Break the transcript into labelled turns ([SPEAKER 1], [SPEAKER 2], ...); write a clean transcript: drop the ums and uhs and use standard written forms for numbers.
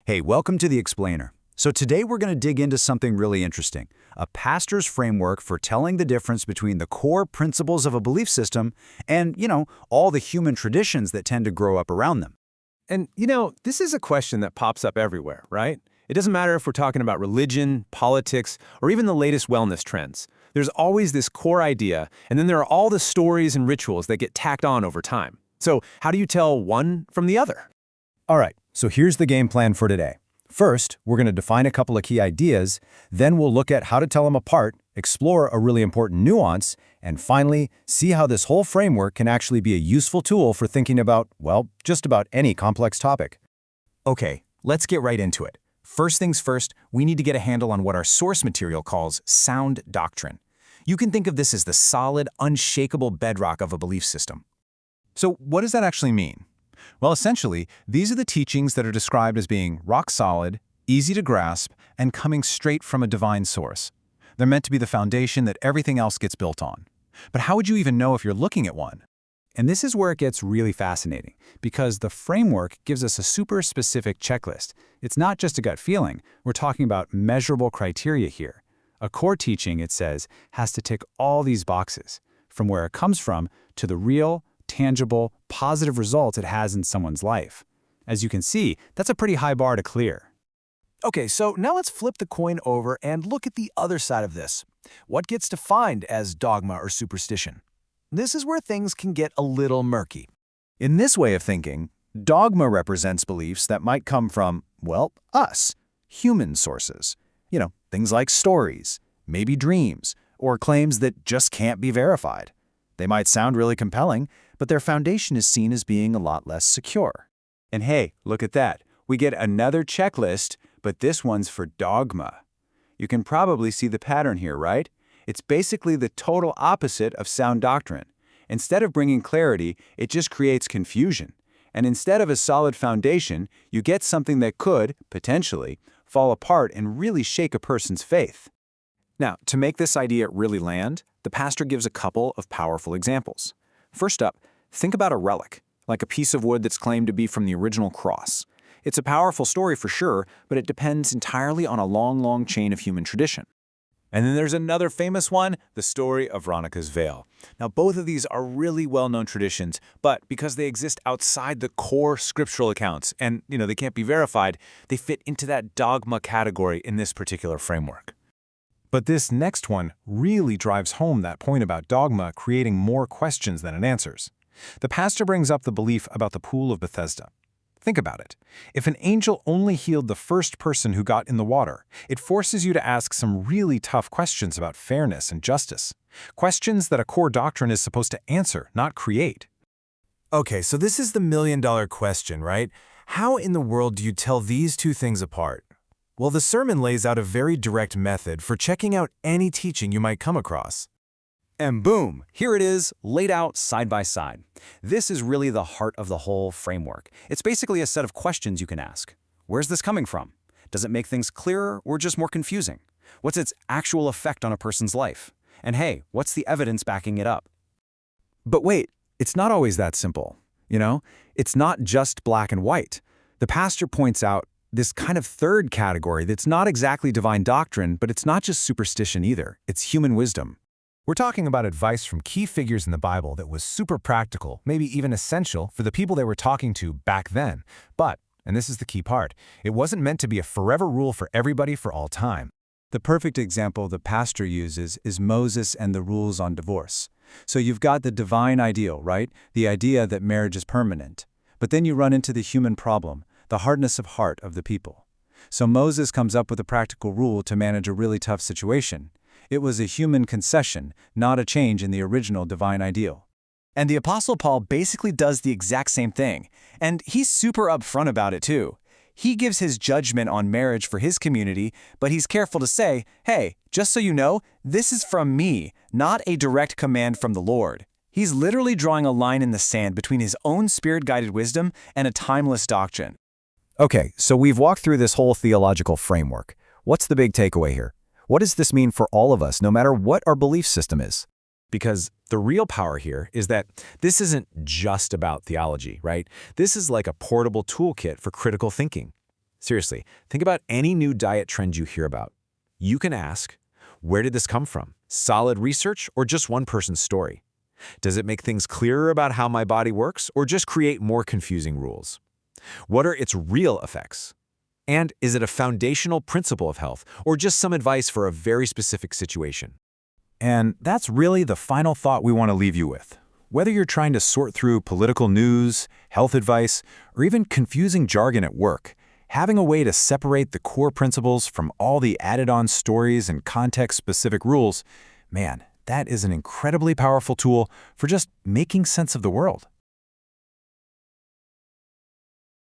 [SPEAKER 1] Hey, welcome to The Explainer. So today we're going to dig into something really interesting, a pastor's framework for telling the difference between the core principles of a belief system and, all the human traditions that tend to grow up around them.
[SPEAKER 2] And, this is a question that pops up everywhere, right? It doesn't matter if we're talking about religion, politics, or even the latest wellness trends. There's always this core idea, and then there are all the stories and rituals that get tacked on over time. So how do you tell one from the other?
[SPEAKER 3] All right, so here's the game plan for today. First, we're going to define a couple of key ideas, then we'll look at how to tell them apart, explore a really important nuance, and finally, see how this whole framework can actually be a useful tool for thinking about, well, just about any complex topic.
[SPEAKER 4] Okay, let's get right into it. First things first, we need to get a handle on what our source material calls sound doctrine. You can think of this as the solid, unshakable bedrock of a belief system.
[SPEAKER 5] So what does that actually mean? Well, essentially, these are the teachings that are described as being rock solid, easy to grasp, and coming straight from a divine source. They're meant to be the foundation that everything else gets built on. But how would you even know if you're looking at one?
[SPEAKER 1] And this is where it gets really fascinating, because the framework gives us a super specific checklist. It's not just a gut feeling. We're talking about measurable criteria here. A core teaching, it says, has to tick all these boxes, from where it comes from to the real, tangible, positive results it has in someone's life. As you can see, that's a pretty high bar to clear.
[SPEAKER 4] Okay, so now let's flip the coin over and look at the other side of this. What gets defined as dogma or superstition? This is where things can get a little murky.
[SPEAKER 5] In this way of thinking, dogma represents beliefs that might come from, well, us, human sources. Things like stories, maybe dreams, or claims that just can't be verified. They might sound really compelling, but their foundation is seen as being a lot less secure.
[SPEAKER 1] And hey, look at that. We get another checklist, but this one's for dogma. You can probably see the pattern here, right? It's basically the total opposite of sound doctrine. Instead of bringing clarity, it just creates confusion. And instead of a solid foundation, you get something that could, potentially, fall apart and really shake a person's faith.
[SPEAKER 4] Now, to make this idea really land, the pastor gives a couple of powerful examples. First up, think about a relic, like a piece of wood that's claimed to be from the original cross. It's a powerful story for sure, but it depends entirely on a long, long chain of human tradition.
[SPEAKER 5] And then there's another famous one, the story of Veronica's veil. Now, both of these are really well-known traditions, but because they exist outside the core scriptural accounts and, they can't be verified, they fit into that dogma category in this particular framework.
[SPEAKER 2] But this next one really drives home that point about dogma creating more questions than it answers. The pastor brings up the belief about the pool of Bethesda. Think about it. If an angel only healed the first person who got in the water, it forces you to ask some really tough questions about fairness and justice. Questions that a core doctrine is supposed to answer, not create.
[SPEAKER 6] Okay, so this is the million-dollar question, right? How in the world do you tell these two things apart? Well, the sermon lays out a very direct method for checking out any teaching you might come across.
[SPEAKER 4] And boom, here it is, laid out side by side. This is really the heart of the whole framework. It's basically a set of questions you can ask. Where's this coming from? Does it make things clearer or just more confusing? What's its actual effect on a person's life? And hey, what's the evidence backing it up?
[SPEAKER 3] But wait, it's not always that simple. It's not just black and white. The pastor points out this kind of third category that's not exactly divine doctrine, but it's not just superstition either. It's human wisdom.
[SPEAKER 6] We're talking about advice from key figures in the Bible that was super practical, maybe even essential for the people they were talking to back then. But, and this is the key part, it wasn't meant to be a forever rule for everybody for all time.
[SPEAKER 1] The perfect example the pastor uses is Moses and the rules on divorce. So you've got the divine ideal, right? The idea that marriage is permanent. But then you run into the human problem, the hardness of heart of the people. So Moses comes up with a practical rule to manage a really tough situation. It was a human concession, not a change in the original divine ideal.
[SPEAKER 4] And the Apostle Paul basically does the exact same thing. And he's super upfront about it too. He gives his judgment on marriage for his community, but he's careful to say, hey, just so you know, this is from me, not a direct command from the Lord. He's literally drawing a line in the sand between his own spirit-guided wisdom and a timeless doctrine.
[SPEAKER 3] Okay, so we've walked through this whole theological framework. What's the big takeaway here? What does this mean for all of us, no matter what our belief system is?
[SPEAKER 2] Because the real power here is that this isn't just about theology, right? This is like a portable toolkit for critical thinking.
[SPEAKER 7] Seriously, think about any new diet trend you hear about. You can ask, where did this come from? Solid research or just one person's story? Does it make things clearer about how my body works or just create more confusing rules? What are its real effects? And is it a foundational principle of health or just some advice for a very specific situation?
[SPEAKER 2] And that's really the final thought we want to leave you with. Whether you're trying to sort through political news, health advice, or even confusing jargon at work, having a way to separate the core principles from all the added-on stories and context-specific rules, man, that is an incredibly powerful tool for just making sense of the world.